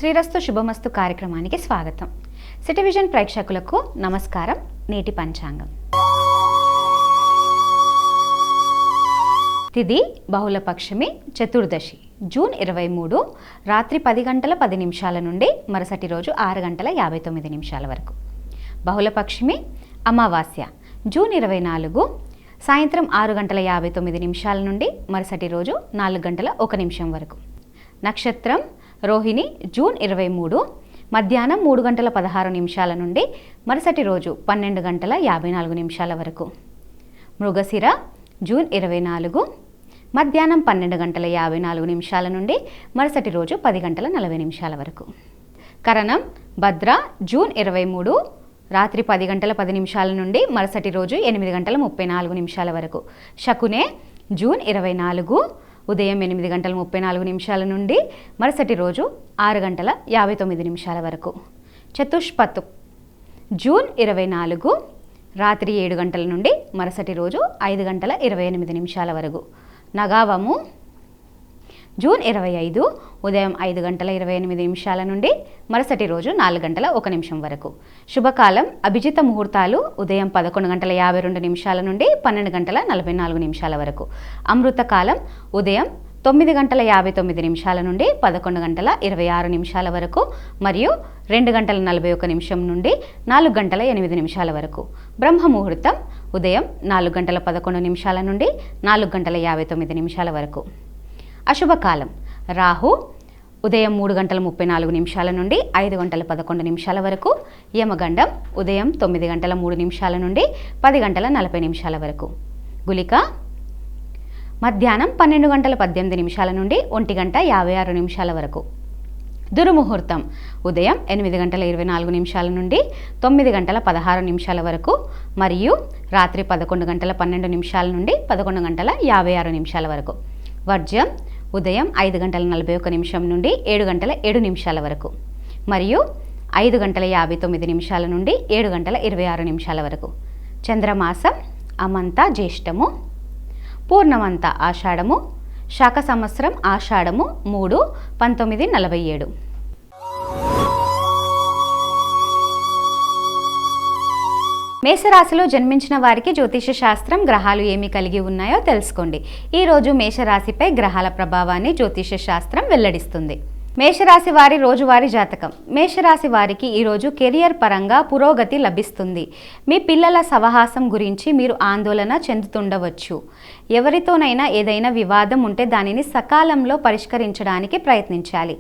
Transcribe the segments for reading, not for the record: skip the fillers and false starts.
శ్రీరస్తు శుభమస్తు కార్యక్రమానికి స్వాగతం. City vision ప్రేక్షకులకు నమస్కారం. నేటి పంచాంగం. తిథి బహుళపక్షమి చతుర్దశి జూన్ 23 రాత్రి 10 గంటల 10 నిమిషాల నుండి మరుసటి రోజు 6 గంటల 59 నిమిషాల వరకు. బహుళపక్షమి అమావాస్య జూన్ 24 సాయంత్రం 6 గంటల 59 నిమిషాల నుండి మరుసటి రోజు 4 గంటల 1 నిమిషం వరకు. నక్షత్రం రోహిణి జూన్ 23 మధ్యాహ్నం 3 గంటల 16 నిమిషాల నుండి మరుసటి రోజు 12 గంటల 54 నిమిషాల వరకు. మృగశిర జూన్ 24 మధ్యాహ్నం 12 గంటల 54 నిమిషాల నుండి మరుసటి రోజు 10 గంటల 40 నిమిషాల వరకు. కరణం భద్ర జూన్ 23 రాత్రి 10 గంటల 10 నిమిషాల నుండి మరుసటి రోజు 8 గంటల 34 నిమిషాల వరకు. శకునే జూన్ 24 ఉదయం 8 గంటల 34 నిమిషాల నుండి మరుసటి రోజు 6 గంటల 59 నిమిషాల వరకు. చతుష్పతు జూన్ 24 రాత్రి 7 గంటల నుండి మరుసటి రోజు 5 గంటల 28 నిమిషాల వరకు. నగావము జూన్ 25 ఉదయం 5 గంటల 28 నిమిషాల నుండి మరుసటి రోజు 4 గంటల 1 నిమిషం వరకు. శుభకాలం అభిజిత ముహూర్తాలు ఉదయం 11 గంటల 52 నిమిషాల నుండి 12 గంటల 44 నిమిషాల వరకు. అమృతకాలం ఉదయం 9 గంటల 59 నిమిషాల నుండి 11 గంటల 26 నిమిషాల వరకు మరియు 2 గంటల 41 నిమిషం నుండి 4 గంటల 8 నిమిషాల వరకు. బ్రహ్మ ముహూర్తం ఉదయం 4 గంటల 11 నిమిషాల నుండి 4 గంటల 59 నిమిషాల వరకు. అశుభకాలం రాహు ఉదయం 3 గంటల 34 నిమిషాల నుండి 5 గంటల 11 నిమిషాల వరకు. యమగండం ఉదయం 9 గంటల 3 నిమిషాల నుండి 10 గంటల 40 నిమిషాల వరకు. గుళిక మధ్యాహ్నం 12 గంటల 18 నిమిషాల నుండి 1 గంట 56 నిమిషాల వరకు. దుర్ముహూర్తం ఉదయం 8 గంటల 24 నిమిషాల నుండి 9 గంటల 16 నిమిషాల వరకు మరియు రాత్రి 11 గంటల 12 నిమిషాల నుండి 11 గంటల 56 నిమిషాల వరకు. వర్జ్యం ఉదయం 5 గంటల 41 నిమిషం నుండి 7 గంటల 7 నిమిషాల వరకు మరియు 5 గంటల 59 నిమిషాల నుండి 7 గంటల 26 నిమిషాల వరకు. చంద్రమాసం అమంత జ్యేష్టము, పూర్ణమంత ఆషాఢము, శాక సంవత్సరం ఆషాఢము 3/1947. మేషరాశిలో జన్మించిన వారికి జ్యోతిష శాస్త్రం గ్రహాలు ఏమి కలిగి ఉన్నాయో తెలుసుకోండి. ఈరోజు మేషరాశిపై గ్రహాల ప్రభావాన్ని జ్యోతిష శాస్త్రం వెల్లడిస్తుంది. మేషరాశి వారి రోజువారీ జాతకం. మేషరాశి వారికి ఈరోజు కెరియర్ పరంగా పురోగతి లభిస్తుంది. మీ పిల్లల సహవాసం గురించి మీరు ఆందోళన చెందుతుండవచ్చు. ఎవరితోనైనా ఏదైనా వివాదం ఉంటే దానిని సకాలంలో పరిష్కరించడానికి ప్రయత్నించాలి.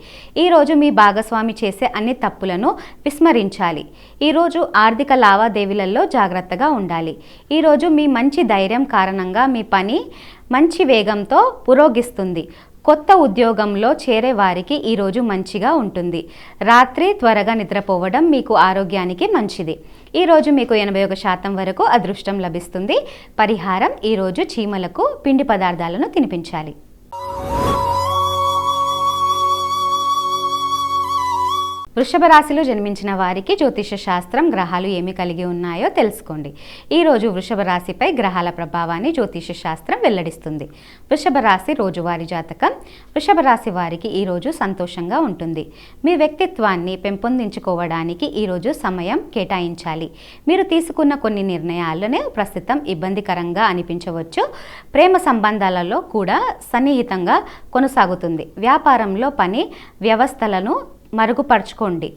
ఈరోజు మీ భాగస్వామి చేసే అన్ని తప్పులను విస్మరించాలి. ఈరోజు ఆర్థిక లావాదేవీలలో జాగ్రత్తగా ఉండాలి. ఈరోజు మీ మంచి ధైర్యం కారణంగా మీ పని మంచి వేగంతో పురోగిస్తుంది. కొత్త ఉద్యోగంలో చేరే వారికి ఈరోజు మంచిగా ఉంటుంది. రాత్రి త్వరగా నిద్రపోవడం మీకు ఆరోగ్యానికి మంచిది. ఈరోజు మీకు 81% వరకు అదృష్టం లభిస్తుంది. పరిహారం ఈరోజు చీమలకు పిండి పదార్థాలను తినిపించాలి. వృషభ రాశిలో జన్మించిన వారికి జ్యోతిష శాస్త్రం గ్రహాలు ఏమి కలిగి ఉన్నాయో తెలుసుకోండి. ఈరోజు వృషభ రాశిపై గ్రహాల ప్రభావాన్ని జ్యోతిష శాస్త్రం వెల్లడిస్తుంది. వృషభ రాశి రోజువారీ జాతకం. వృషభ రాశి వారికి ఈరోజు సంతోషంగా ఉంటుంది. మీ వ్యక్తిత్వాన్ని పెంపొందించుకోవడానికి ఈరోజు సమయం కేటాయించాలి. మీరు తీసుకున్న కొన్ని నిర్ణయాలనే ప్రస్తుతం ఇబ్బందికరంగా అనిపించవచ్చు. ప్రేమ సంబంధాలలో కూడా సన్నిహితంగా కొనసాగుతుంది. వ్యాపారంలో పని వ్యవస్థలను మరుగుపరుచుకోండి.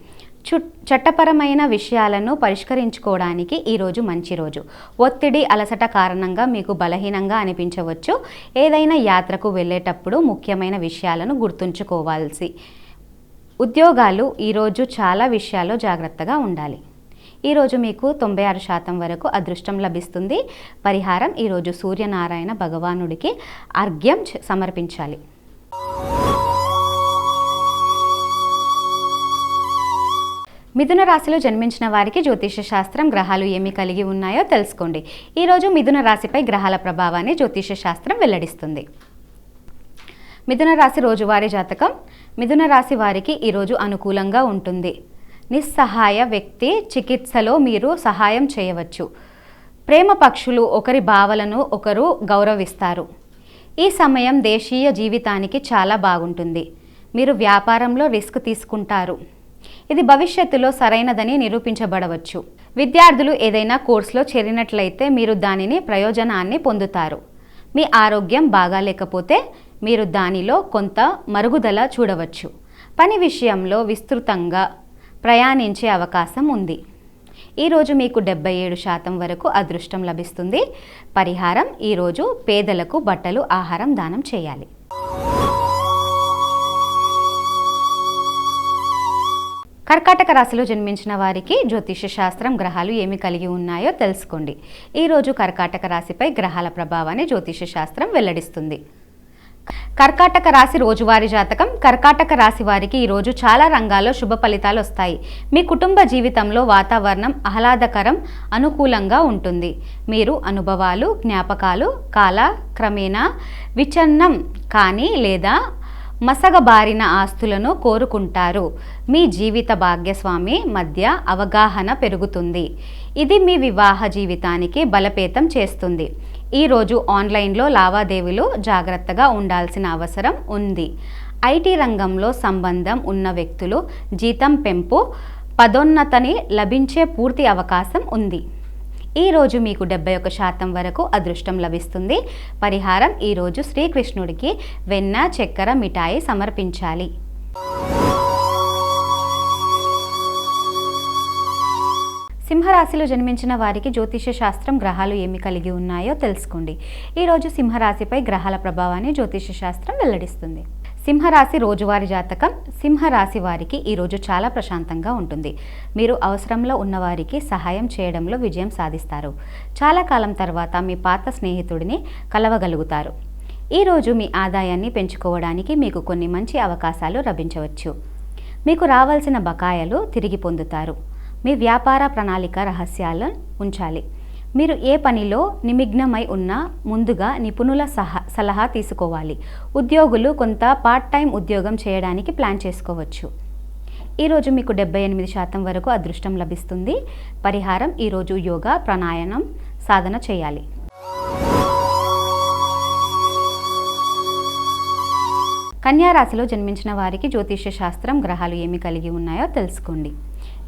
చట్టపరమైన విషయాలను పరిష్కరించుకోవడానికి ఈరోజు మంచి రోజు. ఒత్తిడి అలసట కారణంగా మీకు బలహీనంగా అనిపించవచ్చు. ఏదైనా యాత్రకు వెళ్ళేటప్పుడు ముఖ్యమైన విషయాలను గుర్తుంచుకోవాల్సి. ఉద్యోగాలు ఈరోజు చాలా విషయాల్లో జాగ్రత్తగా ఉండాలి. ఈరోజు మీకు 96% వరకు అదృష్టం లభిస్తుంది. పరిహారం ఈరోజు సూర్యనారాయణ భగవానుడికి అర్ఘ్యం సమర్పించాలి. మిథున రాశిలో జన్మించిన వారికి జ్యోతిష శాస్త్రం గ్రహాలు ఏమి కలిగి ఉన్నాయో తెలుసుకోండి. ఈరోజు మిథున రాశిపై గ్రహాల ప్రభావాన్ని జ్యోతిష శాస్త్రం వెల్లడిస్తుంది. మిథున రాశి రోజువారీ జాతకం. మిథున రాశి వారికి ఈరోజు అనుకూలంగా ఉంటుంది. నిస్సహాయ వ్యక్తి చికిత్సలో మీరు సహాయం చేయవచ్చు. ప్రేమ పక్షులు ఒకరి భావాలను ఒకరు గౌరవిస్తారు. ఈ సమయం దేశీయ జీవితానికి చాలా బాగుంటుంది. మీరు వ్యాపారంలో రిస్క్ తీసుకుంటారు. ఇది భవిష్యత్తులో సరైనదని నిరూపించబడవచ్చు. విద్యార్థులు ఏదైనా కోర్సులో చేరినట్లయితే మీరు దానిని ప్రయోజనాన్ని పొందుతారు. మీ ఆరోగ్యం బాగాలేకపోతే మీరు దానిలో కొంత మరుగుదల చూడవచ్చు. పని విషయంలో విస్తృతంగా ప్రయాణించే అవకాశం ఉంది. ఈరోజు మీకు 77% వరకు అదృష్టం లభిస్తుంది. పరిహారం: ఈరోజు పేదలకు బట్టలు, ఆహారం దానం చేయాలి. కర్కాటక రాశిలో జన్మించిన వారికి జ్యోతిష శాస్త్రం గ్రహాలు ఏమి కలిగి ఉన్నాయో తెలుసుకోండి. ఈరోజు కర్కాటక రాశిపై గ్రహాల ప్రభావాన్ని జ్యోతిష శాస్త్రం వెల్లడిస్తుంది. కర్కాటక రాశి రోజువారీ జాతకం. కర్కాటక రాశి వారికి ఈరోజు చాలా రంగాల్లో శుభ ఫలితాలు వస్తాయి. మీ కుటుంబ జీవితంలో వాతావరణం ఆహ్లాదకరం, అనుకూలంగా ఉంటుంది. మీరు అనుభవాలు, జ్ఞాపకాలు కాలక్రమేణా విచ్ఛిన్నం కానీ లేదా మసగబారిన ఆస్తులను కోరుకుంటారు. మీ జీవిత భాగ్యస్వామి మధ్య అవగాహన పెరుగుతుంది. ఇది మీ వివాహ జీవితానికి బలోపేతం చేస్తుంది. ఈరోజు ఆన్లైన్లో లావాదేవీలు జాగ్రత్తగా ఉండాల్సిన అవసరం ఉంది. ఐటీ రంగంలో సంబంధం ఉన్న వ్యక్తులు జీతం పెంపు, పదోన్నతిని లభించే పూర్తి అవకాశం ఉంది. ఈరోజు మీకు 71% వరకు అదృష్టం లభిస్తుంది. పరిహారం: ఈరోజు శ్రీకృష్ణుడికి వెన్న, చక్కెర మిఠాయి సమర్పించాలి. సింహరాశిలో జన్మించిన వారికి జ్యోతిష శాస్త్రం గ్రహాలు ఏమి కలిగి ఉన్నాయో తెలుసుకోండి. ఈరోజు సింహరాశిపై గ్రహాల ప్రభావాన్ని జ్యోతిష శాస్త్రం వెల్లడిస్తుంది. సింహరాశి రోజువారీ జాతకం. సింహరాశి వారికి ఈరోజు చాలా ప్రశాంతంగా ఉంటుంది. మీరు అవసరంలో ఉన్నవారికి సహాయం చేయడంలో విజయం సాధిస్తారు. చాలా కాలం తర్వాత మీ పాత స్నేహితుడిని కలవగలుగుతారు. ఈరోజు మీ ఆదాయాన్ని పెంచుకోవడానికి మీకు కొన్ని మంచి అవకాశాలు లభించవచ్చు. మీకు రావాల్సిన బకాయిలు తిరిగి పొందుతారు. మీ వ్యాపార ప్రణాళిక రహస్యాలను ఉంచాలి. మీరు ఏ పనిలో నిమగ్నమై ఉన్నా ముందుగా నిపుణుల సలహా తీసుకోవాలి. ఉద్యోగులు కొంత పార్ట్ టైం ఉద్యోగం చేయడానికి ప్లాన్ చేసుకోవచ్చు. ఈరోజు మీకు 78% వరకు అదృష్టం లభిస్తుంది. పరిహారం: ఈరోజు యోగా, ప్రాణాయామం సాధన చేయాలి. కన్యా రాశిలో జన్మించిన వారికి జ్యోతిష శాస్త్రం గ్రహాలు ఏమి కలిగి ఉన్నాయో తెలుసుకోండి.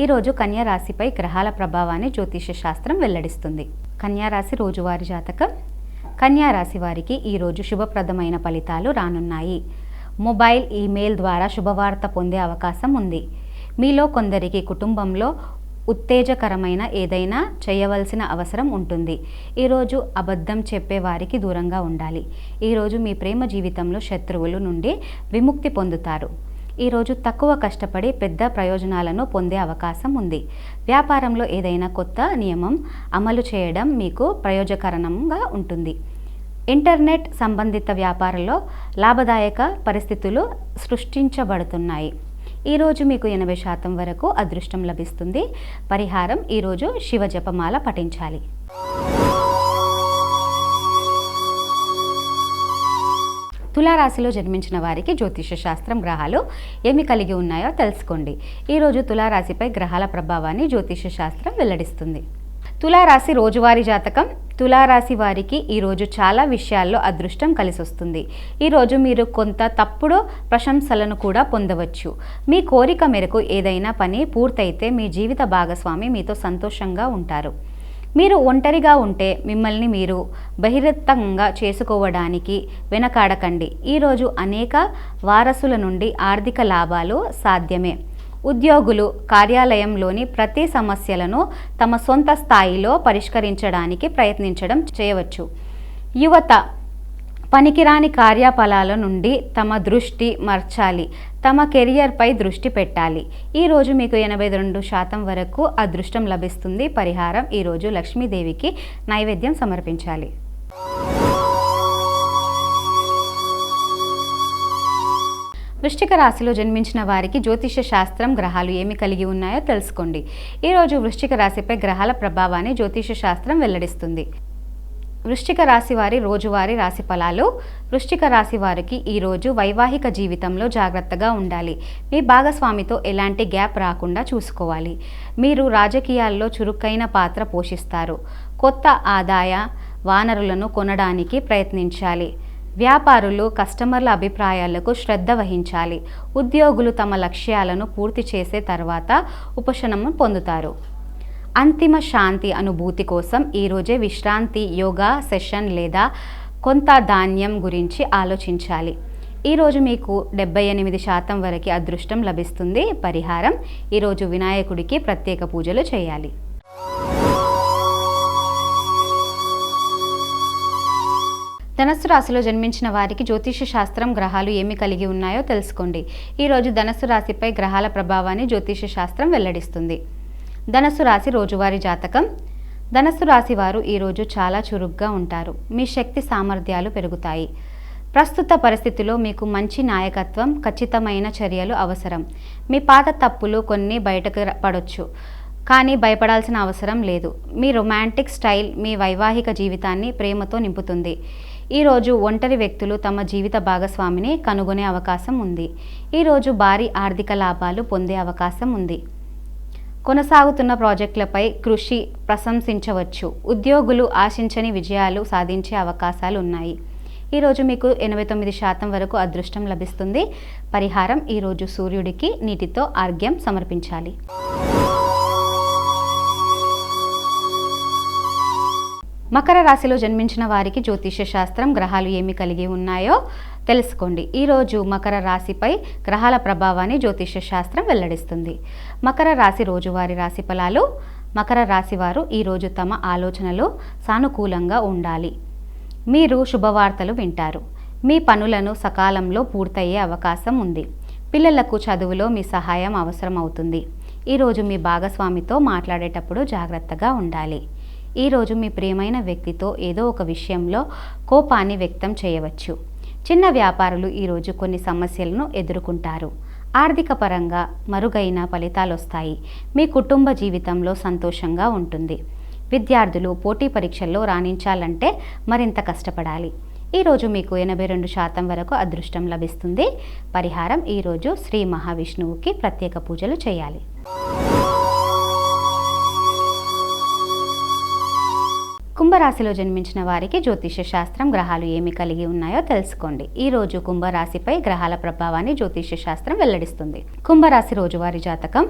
ఈరోజు కన్యా రాశిపై గ్రహాల ప్రభావాన్ని జ్యోతిష శాస్త్రం వెల్లడిస్తుంది. కన్యా రాశి రోజువారీ జాతకం. కన్యా రాశి వారికి ఈరోజు శుభప్రదమైన ఫలితాలు రానున్నాయి. మొబైల్, ఈమెయిల్ ద్వారా శుభవార్త పొందే అవకాశం ఉంది. మీలో కొందరికి కుటుంబంలో ఉత్తేజకరమైన ఏదైనా చేయవలసిన అవసరం ఉంటుంది. ఈరోజు అబద్ధం చెప్పే వారికి దూరంగా ఉండాలి. ఈరోజు మీ ప్రేమ జీవితంలో శత్రువుల నుండి విముక్తి పొందుతారు. ఈరోజు తక్కువ కష్టపడి పెద్ద ప్రయోజనాలను పొందే అవకాశం ఉంది. వ్యాపారంలో ఏదైనా కొత్త నియమం అమలు చేయడం మీకు ప్రయోజనకరంగా ఉంటుంది. ఇంటర్నెట్ సంబంధిత వ్యాపారంలో లాభదాయక పరిస్థితులు సృష్టించబడుతున్నాయి. ఈరోజు మీకు 80% వరకు అదృష్టం లభిస్తుంది. పరిహారం: ఈరోజు శివ జపమాల పఠించాలి. తులారాశిలో జన్మించిన వారికి జ్యోతిష శాస్త్రం గ్రహాలు ఏమి కలిగి ఉన్నాయో తెలుసుకోండి. ఈరోజు తులారాశిపై గ్రహాల ప్రభావాన్ని జ్యోతిష శాస్త్రం వెల్లడిస్తుంది. తులారాశి రోజువారీ జాతకం. తులారాశి వారికి ఈరోజు చాలా విషయాల్లో అదృష్టం కలిసొస్తుంది. ఈరోజు మీరు కొంత తప్పుడు ప్రశంసలను కూడా పొందవచ్చు. మీ కోరిక మేరకు ఏదైనా పని పూర్తయితే మీ జీవిత భాగస్వామి మీతో సంతోషంగా ఉంటారు. మీరు ఒంటరిగా ఉంటే మిమ్మల్ని మీరు బహిరంగంగా చేసుకోవడానికి వెనకాడకండి. ఈరోజు అనేక వారసుల నుండి ఆర్థిక లాభాలు సాధ్యమే. ఉద్యోగులు కార్యాలయంలోని ప్రతి సమస్యలను తమ సొంత స్థాయిలో పరిష్కరించడానికి ప్రయత్నించడం చేయవచ్చు. యువత పనికిరాని కార్యకలాపాల నుండి తమ దృష్టి మార్చాలి. తమ కెరియర్పై దృష్టి పెట్టాలి. ఈరోజు మీకు 82% వరకు అదృష్టం లభిస్తుంది. పరిహారం: ఈరోజు లక్ష్మీదేవికి నైవేద్యం సమర్పించాలి. వృశ్చిక రాశిలో జన్మించిన వారికి జ్యోతిష శాస్త్రం గ్రహాలు ఏమి కలిగి ఉన్నాయో తెలుసుకోండి. ఈరోజు వృశ్చిక రాశిపై గ్రహాల ప్రభావాన్ని జ్యోతిష శాస్త్రం వెల్లడిస్తుంది. వృశ్చిక రాశి వారి రోజువారీ రాశి ఫలాలు. వృశ్చిక రాశి వారికి ఈరోజు వైవాహిక జీవితంలో జాగ్రత్తగా ఉండాలి. మీ భాగస్వామితో ఎలాంటి గ్యాప్ రాకుండా చూసుకోవాలి. మీరు రాజకీయాల్లో చురుకైన పాత్ర పోషిస్తారు. కొత్త ఆదాయ వనరులను కొనడానికి ప్రయత్నించాలి. వ్యాపారులు కస్టమర్ల అభిప్రాయాలకు శ్రద్ధ వహించాలి. ఉద్యోగులు తమ లక్ష్యాలను పూర్తి చేసే తర్వాత ఉపశమనం పొందుతారు. అంతిమ శాంతి అనుభూతి కోసం ఈరోజే విశ్రాంతి, యోగా సెషన్ లేదా కొంత ధాన్యం గురించి ఆలోచించాలి. ఈరోజు మీకు 78% వరకు అదృష్టం లభిస్తుంది. పరిహారం: ఈరోజు వినాయకుడికి ప్రత్యేక పూజలు చేయాలి. ధనస్సు రాశిలో జన్మించిన వారికి జ్యోతిష శాస్త్రం గ్రహాలు ఏమి కలిగి ఉన్నాయో తెలుసుకోండి. ఈరోజు ధనస్సు రాశిపై గ్రహాల ప్రభావాన్ని జ్యోతిష శాస్త్రం వెల్లడిస్తుంది. ధనస్సు రాశి రోజువారీ జాతకం. ధనస్సు రాశి వారు ఈరోజు చాలా చురుగ్గా ఉంటారు. మీ శక్తి సామర్థ్యాలు పెరుగుతాయి. ప్రస్తుత పరిస్థితిలో మీకు మంచి నాయకత్వం, ఖచ్చితమైన చర్యలు అవసరం. మీ పాత తప్పులు కొన్ని బయటకు పడొచ్చు, కానీ భయపడాల్సిన అవసరం లేదు. మీ రొమాంటిక్ స్టైల్ మీ వైవాహిక జీవితాన్ని ప్రేమతో నింపుతుంది. ఈరోజు ఒంటరి వ్యక్తులు తమ జీవిత భాగస్వామిని కనుగొనే అవకాశం ఉంది. ఈరోజు భారీ ఆర్థిక లాభాలు పొందే అవకాశం ఉంది. కొనసాగుతున్న ప్రాజెక్టులపై కృషి ప్రశంసించవచ్చు. ఉద్యోగులు ఆశించని విజయాలు సాధించే అవకాశాలు ఉన్నాయి. ఈరోజు మీకు 89% వరకు అదృష్టం లభిస్తుంది. పరిహారం: ఈరోజు సూర్యుడికి నీటితో అర్ఘ్యం సమర్పించాలి. మకర రాశిలో జన్మించిన వారికి జ్యోతిష శాస్త్రం గ్రహాలు ఏమి కలిగి ఉన్నాయో తెలుసుకోండి. ఈరోజు మకర రాశిపై గ్రహాల ప్రభావాన్ని జ్యోతిష శాస్త్రం వెల్లడిస్తుంది. మకర రాశి రోజువారీ రాశి ఫలాలు. మకర రాశి వారు ఈరోజు తమ ఆలోచనలు సానుకూలంగా ఉండాలి. మీరు శుభవార్తలు వింటారు. మీ పనులను సకాలంలో పూర్తయ్యే అవకాశం ఉంది. పిల్లలకు చదువులో మీ సహాయం అవసరం అవుతుంది. ఈరోజు మీ భాగస్వామితో మాట్లాడేటప్పుడు జాగ్రత్తగా ఉండాలి. ఈరోజు మీ ప్రియమైన వ్యక్తితో ఏదో ఒక విషయంలో కోపాన్ని వ్యక్తం చేయవచ్చు. చిన్న వ్యాపారులు ఈరోజు కొన్ని సమస్యలను ఎదుర్కొంటారు. ఆర్థిక పరంగా మరుగైన ఫలితాలు వస్తాయి. మీ కుటుంబ జీవితంలో సంతోషంగా ఉంటుంది. విద్యార్థులు పోటీ పరీక్షల్లో రాణించాలంటే మరింత కష్టపడాలి. ఈరోజు మీకు 82% వరకు అదృష్టం లభిస్తుంది. పరిహారం: ఈరోజు శ్రీ మహావిష్ణువుకి ప్రత్యేక పూజలు చేయాలి. కుంభరాశిలో జన్మించిన వారికి జ్యోతిష శాస్త్రం గ్రహాలు ఏమి కలిగి ఉన్నాయో తెలుసుకోండి. ఈరోజు కుంభరాశిపై గ్రహాల ప్రభావాన్ని జ్యోతిష శాస్త్రం వెల్లడిస్తుంది. కుంభరాశి రోజువారీ జాతకం.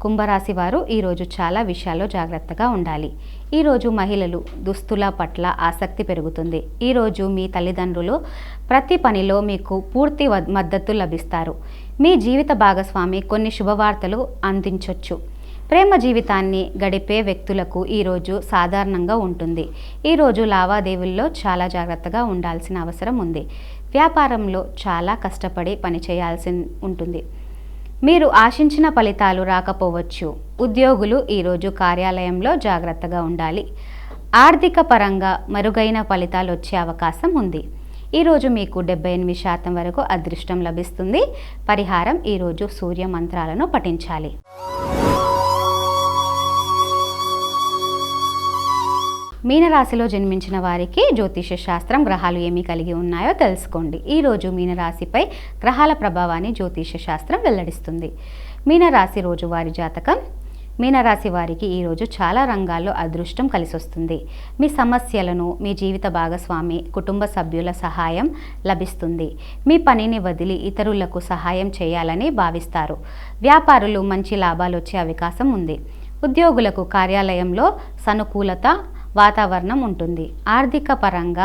కుంభరాశి వారు ఈరోజు చాలా విషయాల్లో జాగ్రత్తగా ఉండాలి. ఈరోజు మహిళలు దుస్తుల పట్ల ఆసక్తి పెరుగుతుంది. ఈరోజు మీ తల్లిదండ్రులు ప్రతి పనిలో మీకు పూర్తి మద్దతు లభిస్తారు. మీ జీవిత భాగస్వామి కొన్ని శుభవార్తలు అందించవచ్చు. ప్రేమ జీవితాన్ని గడిపే వ్యక్తులకు ఈరోజు సాధారణంగా ఉంటుంది. ఈరోజు లావాదేవీల్లో చాలా జాగ్రత్తగా ఉండాల్సిన అవసరం ఉంది. వ్యాపారంలో చాలా కష్టపడి పనిచేయాల్సి ఉంటుంది. మీరు ఆశించిన ఫలితాలు రాకపోవచ్చు. ఉద్యోగులు ఈరోజు కార్యాలయంలో జాగ్రత్తగా ఉండాలి. ఆర్థిక పరంగా మరుగైన ఫలితాలు వచ్చే అవకాశం ఉంది. ఈరోజు మీకు 78% వరకు అదృష్టం లభిస్తుంది. పరిహారం: ఈరోజు సూర్య మంత్రాలను పఠించాలి. మీనరాశిలో జన్మించిన వారికి జ్యోతిష శాస్త్రం గ్రహాలు ఏమి కలిగి ఉన్నాయో తెలుసుకోండి. ఈరోజు మీనరాశిపై గ్రహాల ప్రభావాన్ని జ్యోతిష శాస్త్రం వెల్లడిస్తుంది. మీనరాశి రోజువారీ జాతకం. మీనరాశి వారికి ఈరోజు చాలా రంగాల్లో అదృష్టం కలిసొస్తుంది. మీ సమస్యలను మీ జీవిత భాగస్వామి, కుటుంబ సభ్యుల సహాయం లభిస్తుంది. మీ పనిని వదిలి ఇతరులకు సహాయం చేయాలని భావిస్తారు. వ్యాపారులు మంచి లాభాలు వచ్చే అవకాశం ఉంది. ఉద్యోగులకు కార్యాలయంలో సానుకూలత వాతావరణం ఉంటుంది. ఆర్థిక పరంగా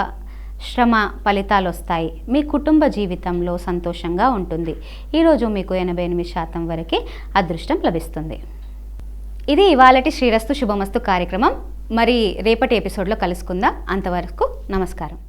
శ్రమ ఫలితాలు వస్తాయి. మీ కుటుంబ జీవితంలో సంతోషంగా ఉంటుంది. ఈరోజు మీకు 88% వరకు అదృష్టం లభిస్తుంది. ఇది ఇవాళటి శ్రీరస్తు శుభమస్తు కార్యక్రమం. మరి రేపటి ఎపిసోడ్లో కలుసుకుందాం. అంతవరకు నమస్కారం.